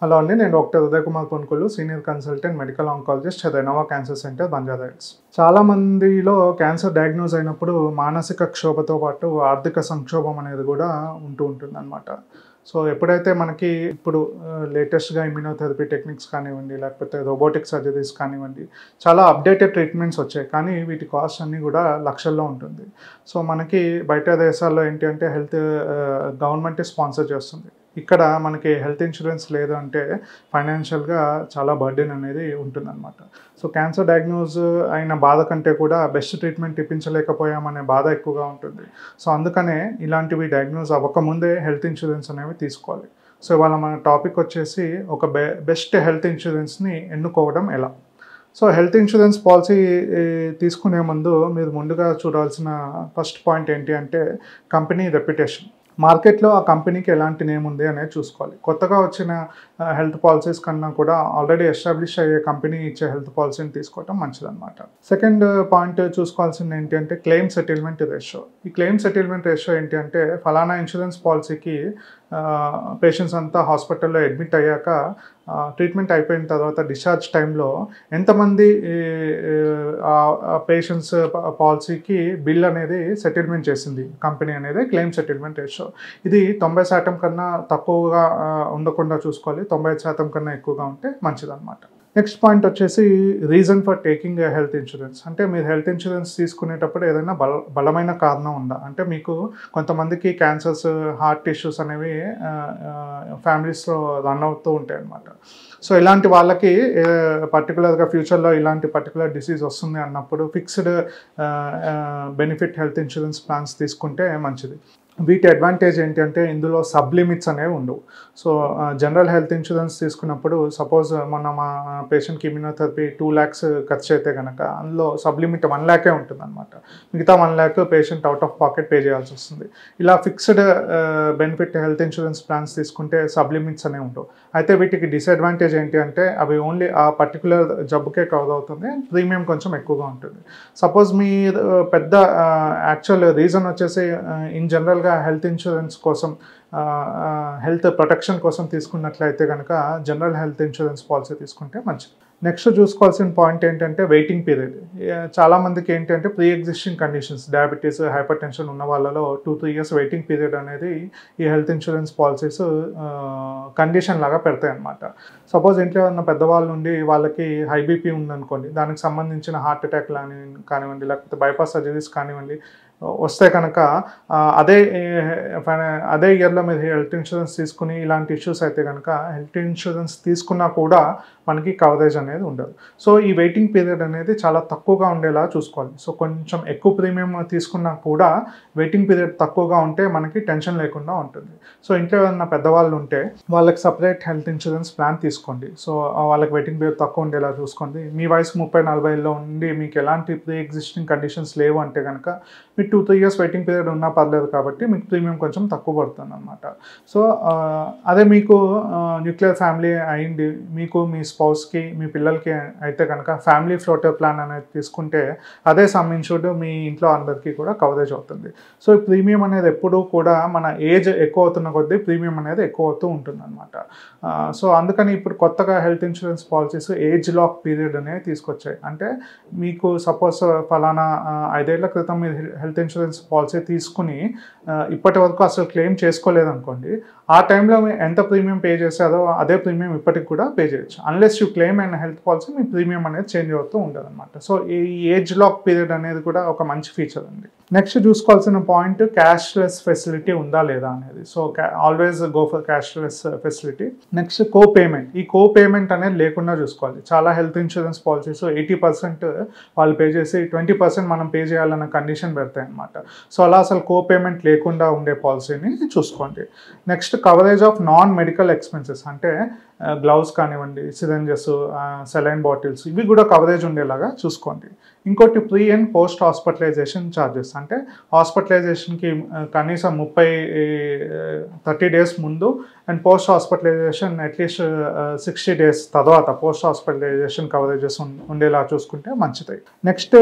Hello అండి, నేను doctor Uday Kumar Ponkulu, senior consultant medical oncologist at Renova cancer centre, Banjara Hills. చాలా మందిలో క్యాన్సర్ డయాగ్నోస్ అయినప్పుడు మానసిక క్షోభతో పాటు ఆర్థిక సంక్షోభం అనేది కూడా ఉంటుందన్నమాట. సో ఎప్పుడైతే మనకి ఇప్పుడు లేటెస్ట్గా ఇమ్యూనోథెరపీ టెక్నిక్స్ కానివ్వండి, లేకపోతే రోబోటిక్ సర్జరీస్ కానివ్వండి, చాలా అప్డేటెడ్ ట్రీట్మెంట్స్ వచ్చాయి. కానీ వీటి కాస్ట్ అన్నీ కూడా లక్షల్లో ఉంటుంది. సో మనకి బయట దేశాల్లో ఏంటి అంటే గవర్నమెంటే స్పాన్సర్ చేస్తుంది. ఇక్కడ మనకి హెల్త్ ఇన్సూరెన్స్ లేదు అంటే ఫైనాన్షియల్గా చాలా బర్డెన్ అనేది ఉంటుందన్నమాట. సో క్యాన్సర్ డయాగ్నోజ్ అయిన బాధ కంటే కూడా బెస్ట్ ట్రీట్మెంట్ ఇప్పించలేకపోయామనే బాధ ఎక్కువగా ఉంటుంది. సో అందుకనే ఇలాంటివి డయాగ్నోజ్ అవ్వకముందే హెల్త్ ఇన్సూరెన్స్ అనేవి తీసుకోవాలి. సో ఇవాళ మన టాపిక్ వచ్చేసి ఒక బెస్ట్ హెల్త్ ఇన్సూరెన్స్ని ఎన్నుకోవడం ఎలా. సో హెల్త్ ఇన్సూరెన్స్ పాలసీ తీసుకునే ముందు మీరు ముందుగా చూడాల్సిన ఫస్ట్ పాయింట్ ఏంటి అంటే కంపెనీ రెప్యుటేషన్. మార్కెట్లో ఆ కంపెనీకి ఎలాంటి నేమ్ ఉంది అనేది చూసుకోవాలి. కొత్తగా వచ్చిన హెల్త్ పాలసీస్ కన్నా కూడా ఆల్రెడీ ఎస్టాబ్లిష్ అయ్యే కంపెనీ ఇచ్చే హెల్త్ పాలసీని తీసుకోవడం మంచిదన్నమాట. సెకండ్ పాయింట్ చూసుకోవాల్సింది ఏంటి అంటే క్లెయిమ్ సెటిల్మెంట్ రేషియో. ఈ క్లెయిమ్ సెటిల్మెంట్ రేషియో ఏంటి అంటే ఫలానా ఇన్సూరెన్స్ పాలసీకి పేషెంట్స్ అంతా హాస్పిటల్లో అడ్మిట్ అయ్యాక ట్రీట్మెంట్ అయిపోయిన తర్వాత డిశ్చార్జ్ టైంలో ఎంతమంది పేషెంట్స్ పాలసీకి బిల్ అనేది సెటిల్మెంట్ చేసింది కంపెనీ అనేది క్లెయిమ్ సెటిల్మెంట్ రేషియో. ఇది 90% కన్నా తక్కువగా ఉండకుండా చూసుకోవాలి. 95% కన్నా ఎక్కువగా ఉంటే మంచిదన్నమాట. నెక్స్ట్ పాయింట్ వచ్చేసి reason for taking a health insurance. అంటే మీరు హెల్త్ ఇన్సూరెన్స్ తీసుకునేటప్పుడు ఏదైనా బలమైన కారణం ఉందా అంటే మీకు కొంతమందికి క్యాన్సర్స్, హార్ట్ ఇష్యూస్ అనేవి ఫ్యామిలీస్లో రన్ అవుతూ ఉంటాయి అన్నమాట. సో ఇలాంటి వాళ్ళకి పర్టికులర్గా ఫ్యూచర్లో ఇలాంటి పర్టికులర్ డిసీజ్ వస్తుంది అన్నప్పుడు fixed benefit health insurance plans తీసుకుంటే మంచిది. వీటి అడ్వాంటేజ్ ఏంటి అంటే ఇందులో సబ్ లిమిట్స్ అనేవి ఉండవు. సో జనరల్ హెల్త్ ఇన్సూరెన్స్ తీసుకున్నప్పుడు సపోజ్ మన మా పేషెంట్కి ఇమ్యూనోథెరపీ 2 lakhs ఖర్చు అయితే కనుక అందులో సబ్ లిమిట్ 1 lakh ఉంటుంది అనమాట. మిగతా 1 lakh patient out of pocket pay చేయాల్సి వస్తుంది. ఇలా fixed benefit health insurance plans తీసుకుంటే సబ్ లిమిట్స్ అనేవి ఉండవు. అయితే వీటికి డిసడ్వాంటేజ్ ఏంటి అంటే అవి ఓన్లీ ఆ పర్టికులర్ జబ్బుకే కవర్ అవుతుంది, ప్రీమియం కొంచెం ఎక్కువగా ఉంటుంది. సపోజ్ మీ పెద్ద యాక్చువల్ రీజన్ వచ్చేసి ఇన్ జనరల్ హెల్త్ ఇన్సూరెన్స్ కోసం హెల్త్ ప్రొటెక్షన్ కోసం తీసుకున్నట్లయితే కనుక జనరల్ హెల్త్ ఇన్సూరెన్స్ పాలసీ తీసుకుంటే మంచిది. నెక్స్ట్ చూసుకోవాల్సిన పాయింట్ ఏంటంటే వెయిటింగ్ పీరియడ్. చాలామందికి ఏంటంటే pre existing conditions, diabetes, hyper tension ఉన్న వాళ్ళలో 2-3 years వెయిటింగ్ పీరియడ్ అనేది ఈ హెల్త్ ఇన్సూరెన్స్ పాలసీస్ కండిషన్ లాగా పెడతాయి అన్నమాట. సపోజ్ ఇంట్లో ఉన్న పెద్దవాళ్ళ నుండి వాళ్ళకి హై బీపీ ఉందనుకోండి, దానికి సంబంధించిన హార్ట్ అటాక్ కానివ్వండి, లేకపోతే బైపాస్ సర్జరీస్ కానివ్వండి వస్తే కనుక అదే ఇయర్లో మీరు హెల్త్ ఇన్సూరెన్స్ తీసుకుని ఇలాంటి ఇష్యూస్ అయితే కనుక హెల్త్ ఇన్సూరెన్స్ తీసుకున్నా కూడా మనకి కవరేజ్ అనేది ఉండదు. సో ఈ వెయిటింగ్ పీరియడ్ అనేది చాలా తక్కువగా ఉండేలా చూసుకోవాలి. సో కొంచెం ఎక్కువ ప్రీమియం తీసుకున్నా కూడా వెయిటింగ్ పీరియడ్ తక్కువగా ఉంటే మనకి టెన్షన్ లేకుండా ఉంటుంది. సో ఇంట్లో ఏదైనా పెద్దవాళ్ళు ఉంటే వాళ్ళకి సపరేట్ హెల్త్ ఇన్సూరెన్స్ ప్లాన్ తీసుకోండి. సో వాళ్ళకి వెయిటింగ్ పీరియడ్ తక్కువ ఉండేలా చూసుకోండి. మీ వయసు 30-40 ఉండి మీకు ఎలాంటి ప్రీ ఎగ్జిస్టింగ్ కండిషన్స్ లేవు అంటే కనుక మీకు 2-3 years వెయిటింగ్ పీరియడ్ ఉన్నా పర్లేదు కాబట్టి మీకు ప్రీమియం కొంచెం తక్కువ పడుతుంది అనమాట. సో అదే మీకు న్యూక్లియర్ ఫ్యామిలీ అయింది, మీకు మీ స్పౌస్కి మీ పిల్లలకి అయితే కనుక ఫ్యామిలీ ఫ్లోటర్ ప్లాన్ అనేది తీసుకుంటే అదే సమ్ ఇన్సూర్డ్ మీ ఇంట్లో అందరికీ కూడా కవరేజ్ అవుతుంది. సో ఈ ప్రీమియం అనేది ఎప్పుడూ కూడా మన ఏజ్ ఎక్కువ అవుతున్న కొద్దీ ప్రీమియం అనేది ఎక్కువ అవుతూ ఉంటుంది అనమాట. సో అందుకని ఇప్పుడు కొత్తగా health insurance policies age lock period అనేది తీసుకొచ్చాయి. అంటే మీకు సపోజ్ ఫలానా 5 ఏళ్ల క్రితం మీరు హెల్త్ ఇన్సూరెన్స్ పాలసీ తీసుకుని ఇప్పటి వరకు అసలు క్లెయిమ్ చేసుకోలేదనుకోండి, ఆ టైంలో మీరు ఎంత ప్రీమియం పే చేశారో అదే ప్రీమియం ఇప్పటికి కూడా పే చేయొచ్చు. అన్లెస్ యూ క్లెయిమ్ అయిన హెల్త్ పాలసీ మీ ప్రీమియం అనేది చేంజ్ అవుతూ ఉండదు అనమాట. సో ఈ ఏజ్ లాక్ పీరియడ్ అనేది కూడా ఒక మంచి ఫీచర్ అండి. నెక్స్ట్ చూసుకోవాల్సిన పాయింట్ క్యాష్లెస్ ఫెసిలిటీ ఉందా లేదా అనేది. So always go for cashless facility. Next co-payment. ఈ కోపేమెంట్ అనేది లేకుండా చూసుకోవాలి. చాలా హెల్త్ ఇన్సూరెన్స్ పాలసీస్ 80% వాళ్ళు పే చేసి 20% మనం పే చేయాలన్న కండిషన్ పెడతాయి అనమాట. సో అలా అసలు కోపేమెంట్ లేకుండా ఉండే పాలసీని చూసుకోండి. Next coverage of non medical expenses. అంటే గ్లౌస్ కానివ్వండి, సిరంజెస్, సెలైన్ బాటిల్స్, ఇవి కూడా కవరేజ్ ఉండేలాగా చూసుకోండి. ఇంకోటి pre and post hospitalization charges. అంటే హాస్పిటలైజేషన్కి కనీసం 30 days ముందు and post hospitalization at least 60 days తర్వాత పోస్ట్ హాస్పిటలైజేషన్ కవరేజెస్ ఉండేలా చూసుకుంటే మంచిది. నెక్స్ట్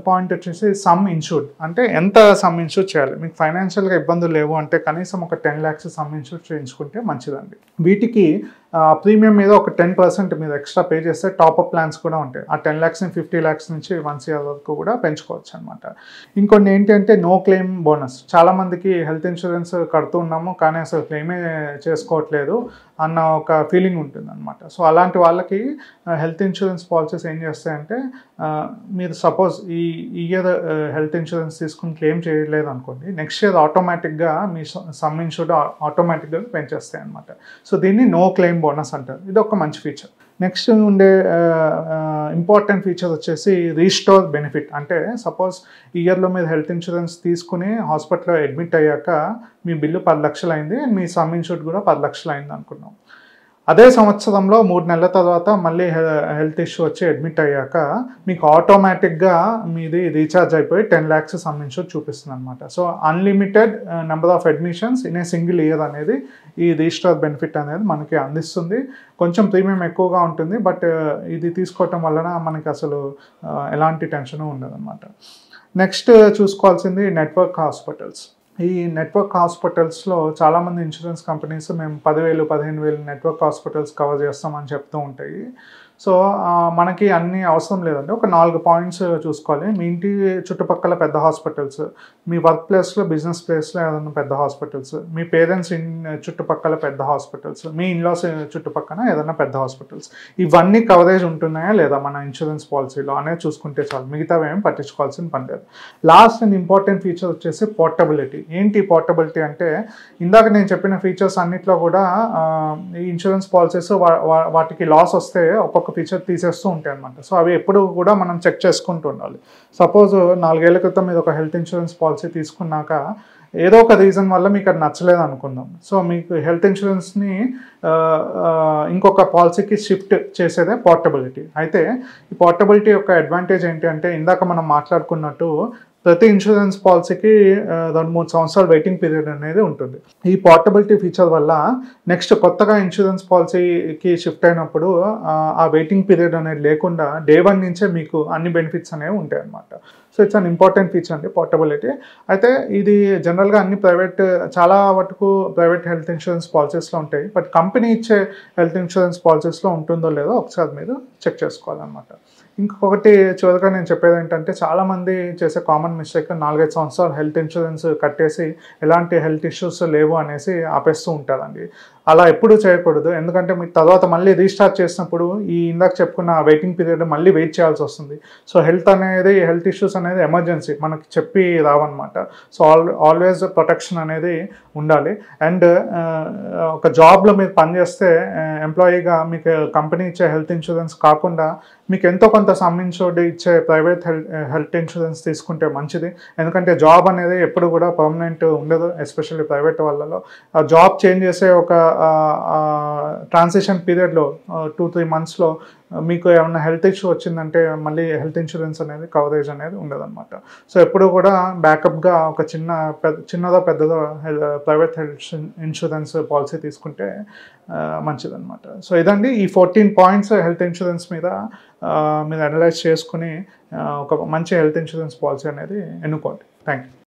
పాయింట్ వచ్చేసి సమ్ ఇన్సూర్డ్. అంటే ఎంత సమ్ ఇన్సూర్ చేయాలి. మీకు ఫైనాన్షియల్గా ఇబ్బందులు లేవు అంటే కనీసం ఒక 10 lakhs సమ్ ఇన్సూర్ చేయించుకుంటే మంచిదండి. వీటికి ప్రీమియం మీద ఒక 10% మీరు ఎక్స్ట్రా పే చేస్తే టాప్అప్ ప్లాన్స్ కూడా ఉంటాయి. ఆ 10 lakhs 50 lakhs నుంచి 1 CR వరకు కూడా పెంచుకోవచ్చు అనమాట. ఇంకొన్ని ఏంటంటే నో క్లెయిమ్ బోనస్. చాలామందికి హెల్త్ ఇన్సూరెన్స్ కడుతూ ఉన్నాము కానీ అసలు క్లెయిమే చేసుకోవట్లేదు అన్న ఒక ఫీలింగ్ ఉంటుంది అనమాట. సో అలాంటి వాళ్ళకి హెల్త్ ఇన్సూరెన్స్ పాలసీస్ ఏం చేస్తాయంటే మీరు సపోజ్ ఈ ఇయర్ హెల్త్ ఇన్సూరెన్స్ తీసుకుని క్లెయిమ్ చేయలేదు అనుకోండి, నెక్స్ట్ ఇయర్ ఆటోమేటిక్గా మీ సమ్ ఇన్సూర్డ్ ఆటోమేటిక్గా పెంచేస్తాయి అనమాట. సో దీన్ని నో క్లెయిమ్ బోనస్ అంటారు. ఇది ఒక మంచి ఫీచర్. నెక్స్ట్ ఉండే ఇంపార్టెంట్ ఫీచర్ వచ్చేసి రీస్టోర్ బెనిఫిట్. అంటే సపోజ్ ఇయర్లో మీరు హెల్త్ ఇన్సూరెన్స్ తీసుకుని హాస్పిటల్లో అడ్మిట్ అయ్యాక మీ బిల్లు 10 లక్షలు అయింది అండ్ మీ సమ్ ఇన్సూర్డ్ కూడా 10 లక్షలు అయింది అనుకున్నాం. అదే సంవత్సరంలో 3 నెలల తర్వాత మళ్ళీ హెల్త్ ఇష్యూ వచ్చి అడ్మిట్ అయ్యాక మీకు ఆటోమేటిక్గా మీది రీఛార్జ్ అయిపోయి 10 lakhs సమ్ ఇన్సూర్ చూపిస్తుంది అనమాట. So unlimited number of admissions in a single year అనేది ఈ రీస్టోర్ బెనిఫిట్ అనేది మనకి అందిస్తుంది. కొంచెం ప్రీమియం ఎక్కువగా ఉంటుంది, బట్ ఇది తీసుకోవటం వలన మనకి అసలు ఎలాంటి టెన్షన్ ఉండదు అనమాట. నెక్స్ట్ చూసుకోవాల్సింది నెట్వర్క్ హాస్పిటల్స్. ఈ నెట్వర్క్ హాస్పిటల్స్లో చాలామంది ఇన్సూరెన్స్ కంపెనీస్ మేము 10,000 15,000 నెట్వర్క్ హాస్పిటల్స్ కవర్ చేస్తామని చెప్తూ ఉంటాయి. సో మనకి అన్నీ అవసరం లేదండి. ఒక 4 పాయింట్స్ చూసుకోవాలి. మీ ఇంటి చుట్టుపక్కల పెద్ద హాస్పిటల్స్, మీ వర్క్ ప్లేస్లో బిజినెస్ ప్లేస్లో ఏదైనా పెద్ద హాస్పిటల్స్, మీ పేరెంట్స్ చుట్టుపక్కల పెద్ద హాస్పిటల్స్, మీ ఇన్లాస్ చుట్టుపక్కల ఏదైనా పెద్ద హాస్పిటల్స్, ఇవన్నీ కవరేజ్ ఉంటున్నాయా లేదా మన ఇన్సూరెన్స్ పాలసీలో అనేది చూసుకుంటే చాలు. మిగతావి ఏం పట్టించుకోవాల్సిన పని లేదు. లాస్ట్ అండ్ ఇంపార్టెంట్ ఫీచర్ వచ్చేసి పోర్టబిలిటీ. ఏంటి పోర్టబిలిటీ అంటే ఇందాక నేను చెప్పిన ఫీచర్స్ అన్నిట్లో కూడా ఈ ఇన్సూరెన్స్ పాలసీస్ వాటికి లాస్ వస్తే ఒక్కొక్క ఫీచర్ తీసేస్తూ ఉంటాయి అనమాట. సో అవి ఎప్పుడు కూడా మనం చెక్ చేసుకుంటూ ఉండాలి. సపోజ్ 4 ఏళ్ల క్రితం మీద ఒక హెల్త్ ఇన్సూరెన్స్ పాలసీ తీసుకున్నాక ఏదో ఒక రీజన్ వల్ల మీకు అది నచ్చలేదు అనుకుందాం. సో మీకు హెల్త్ ఇన్సూరెన్స్ని ఇంకొక పాలసీకి షిఫ్ట్ చేసేదే పోర్టబిలిటీ. అయితే ఈ పోర్టబిలిటీ యొక్క అడ్వాంటేజ్ ఏంటి అంటే ఇందాక మనం మాట్లాడుకున్నట్టు ప్రతి ఇన్సూరెన్స్ పాలసీకి 2-3 సంవత్సరాలు వెయిటింగ్ పీరియడ్ అనేది ఉంటుంది. ఈ పోర్టబిలిటీ ఫీచర్ వల్ల నెక్స్ట్ కొత్తగా ఇన్సూరెన్స్ పాలసీకి షిఫ్ట్ అయినప్పుడు ఆ వెయిటింగ్ పీరియడ్ అనేది లేకుండా డే 1 నుంచే మీకు అన్ని బెనిఫిట్స్ అనేవి ఉంటాయి అన్నమాట. So it's an important feature అండి పోర్టబిలిటీ. అయితే ఇది జనరల్గా అన్ని చాలా వరకు ప్రైవేట్ హెల్త్ ఇన్సూరెన్స్ పాలసీస్లో ఉంటాయి, బట్ కంపెనీ ఇచ్చే హెల్త్ ఇన్సూరెన్స్ పాలసీస్లో ఉంటుందో లేదో ఒకసారి మీరు చెక్ చేసుకోవాలన్నమాట. ఇంకొకటి చివరిగా నేను చెప్పేది ఏంటంటే చాలామంది చేసే కామన్ మిస్టేక్ 4-5 సంవత్సరాలు హెల్త్ ఇన్సూరెన్స్ కట్టేసి ఎలాంటి హెల్త్ ఇష్యూస్ లేవు అనేసి ఆపేస్తూ ఉంటారండి. అలా ఎప్పుడూ చేయకూడదు. ఎందుకంటే మీకు తర్వాత మళ్ళీ రీస్టార్ట్ చేసినప్పుడు ఈ ఇందాక చెప్పుకున్న వెయిటింగ్ పీరియడ్ మళ్ళీ వెయిట్ చేయాల్సి వస్తుంది. సో హెల్త్ ఇష్యూస్ అనేది ఎమర్జెన్సీ, మనకి చెప్పి రావన్నమాట. సో ఆల్వేస్ ప్రొటెక్షన్ అనేది ఉండాలి. అండ్ ఒక జాబ్లో మీరు పనిచేస్తే ఎంప్లాయీగా మీకు కంపెనీ ఇచ్చే హెల్త్ ఇన్సూరెన్స్ కాకుండా మీకు ఎంతో కొంత సమ్ ఇన్సూర్డ్ ఇచ్చే ప్రైవేట్ హెల్త్ ఇన్సూరెన్స్ తీసుకుంటే మంచిది. ఎందుకంటే జాబ్ అనేది ఎప్పుడు కూడా పర్మనెంట్ ఉండదు, ఎస్పెషల్లీ ప్రైవేట్ వాళ్ళలో. ఆ జాబ్ చేంజ్ చేసే ఒక ట్రాన్సిషన్ పీరియడ్లో 2-3 monthsలో మీకు ఏమైనా హెల్త్ ఇష్యూ వచ్చిందంటే మళ్ళీ హెల్త్ ఇన్సూరెన్స్ అనేది కవరేజ్ అనేది ఉండదన్నమాట. సో ఎప్పుడు కూడా బ్యాకప్గా ఒక చిన్నదో పెద్దదో ప్రైవేట్ హెల్త్ ఇన్సూరెన్స్ పాలసీ తీసుకుంటే మంచిదన్నమాట. సో ఇదండి ఈ 14 పాయింట్స్ హెల్త్ ఇన్సూరెన్స్ మీద మీరు అనలైజ్ చేసుకుని ఒక మంచి హెల్త్ ఇన్సూరెన్స్ పాలసీ అనేది ఎన్నుకోండి. Thank you.